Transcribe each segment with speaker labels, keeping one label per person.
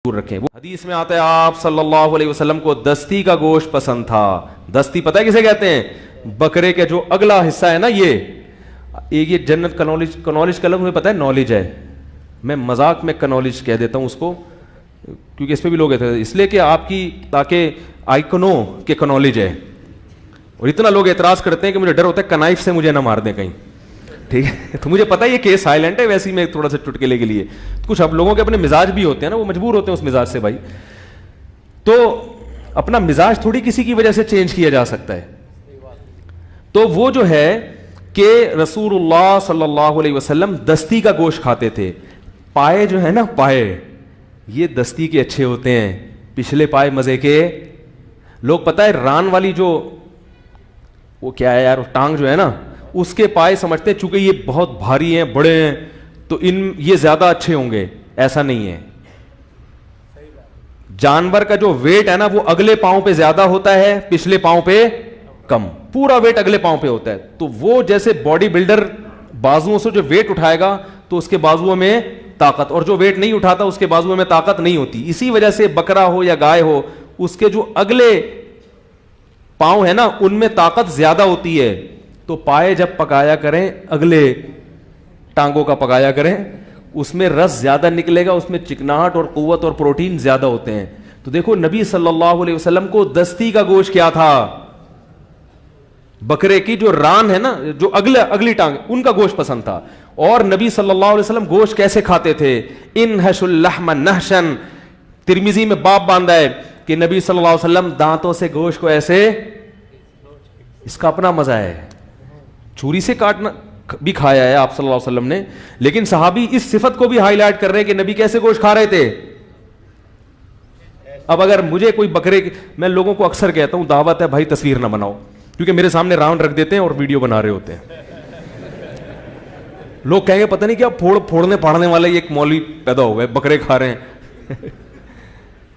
Speaker 1: رکھیں. وہ حدیث میں آتا ہے آپ صلی اللہ علیہ وسلم کو دستی کا گوشت پسند تھا. دستی پتہ ہے کسے کہتے ہیں؟ بکرے کے جو اگلا حصہ ہے نا, یہ جنت کنالج کا لفظ مجھے پتہ ہے نالج ہے, میں مذاق میں کنالج کہہ دیتا ہوں اس کو, کیونکہ اس پہ بھی لوگ کہتے ہیں اس لیے کہ آپ کی تاکہ آئکنو کے کنالج ہے. اور اتنا لوگ اعتراض کرتے ہیں کہ مجھے ڈر ہوتا ہے کنائف سے مجھے نہ مار دیں کہیں, ٹھیک ہے. تو مجھے پتا ہے یہ کیس سائلنٹ ہے, ویسے ہی میں تھوڑا سا چٹکلے کے لیے, کچھ اب لوگوں کے اپنے مزاج بھی ہوتے ہیں نا, وہ مجبور ہوتے ہیں اس مزاج سے بھائی. تو اپنا مزاج تھوڑی کسی کی وجہ سے چینج کیا جا سکتا ہے. تو وہ جو ہے کہ رسول اللہ صلی اللہ علیہ وسلم دستی کا گوشت کھاتے تھے. پائے جو ہے نا, پائے یہ دستی کے اچھے ہوتے ہیں, پچھلے پائے مزے کے. لوگ پتہ ہے ران والی جو وہ کیا ہے یار, ٹانگ جو ہے نا, اس کے پائے سمجھتے ہیں چونکہ یہ بہت بھاری ہیں, بڑے ہیں, تو یہ زیادہ اچھے ہوں گے. ایسا نہیں ہے. جانور کا جو ویٹ ہے نا وہ اگلے پاؤں پہ زیادہ ہوتا ہے, پچھلے پاؤں پہ کم. پورا ویٹ اگلے پاؤں پہ ہوتا ہے. تو وہ جیسے باڈی بلڈر بازوؤں سے جو ویٹ اٹھائے گا تو اس کے بازوؤں میں طاقت, اور جو ویٹ نہیں اٹھاتا اس کے بازوؤں میں طاقت نہیں ہوتی. اسی وجہ سے بکرا ہو یا گائے ہو, اس کے جو اگلے پاؤں ہے نا ان میں طاقت زیادہ ہوتی ہے. تو پائے جب پکایا کریں, اگلے ٹانگوں کا پکایا کریں, اس میں رس زیادہ نکلے گا, اس میں چکناہٹ اور قوت اور پروٹین زیادہ ہوتے ہیں. تو دیکھو نبی صلی اللہ علیہ وسلم کو دستی کا گوشت کیا تھا, بکرے کی جو ران ہے نا, جو اگلی ٹانگ, ان کا گوشت پسند تھا. اور نبی صلی اللہ علیہ وسلم گوشت کیسے کھاتے تھے؟ انحش اللحم نحشن, ترمذی میں باب باندھا ہے کہ نبی صلی اللہ علیہ وسلم دانتوں سے گوشت کو ایسے, اس کا اپنا مزہ ہے. چھری سے کاٹنا بھی کھایا ہے آپ صلی اللہ علیہ وسلم نے, لیکن صحابی اس صفت کو بھی ہائی لائٹ کر رہے ہیں کہ نبی کیسے گوشت کھا رہے تھے. اب اگر مجھے کوئی بکرے, میں لوگوں کو اکثر کہتا ہوں دعوت ہے بھائی تصویر نہ بناؤ, کیونکہ میرے سامنے راؤنڈ رکھ دیتے ہیں اور ویڈیو بنا رہے ہوتے ہیں. لوگ کہیں گے پتہ نہیں کیا پھوڑنے پھاڑنے والے ایک مولوی پیدا ہو گئے, بکرے کھا رہے ہیں.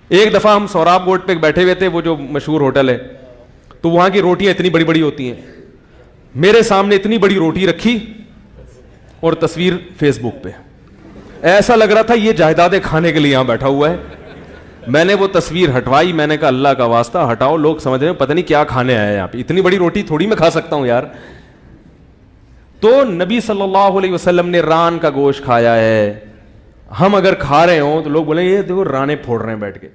Speaker 1: ایک دفعہ ہم سوراب گوٹ پہ بیٹھے ہوئے تھے, وہ جو مشہور ہوٹل ہے, تو وہاں کی روٹیاں اتنی بڑی بڑی ہوتی ہیں. میرے سامنے اتنی بڑی روٹی رکھی اور تصویر فیس بک پہ, ایسا لگ رہا تھا یہ جائیدادیں کھانے کے لیے یہاں بیٹھا ہوا ہے. میں نے وہ تصویر ہٹوائی, میں نے کہا اللہ کا واسطہ ہٹاؤ, لوگ سمجھ رہے ہیں پتہ نہیں کیا کھانے آئے یہاں پہ, اتنی بڑی روٹی تھوڑی میں کھا سکتا ہوں یار. تو نبی صلی اللہ علیہ وسلم نے ران کا گوشت کھایا ہے. ہم اگر کھا رہے ہوں تو لوگ بولیں یہ دیکھو رانے پھوڑ رہے ہیں بیٹھ کے.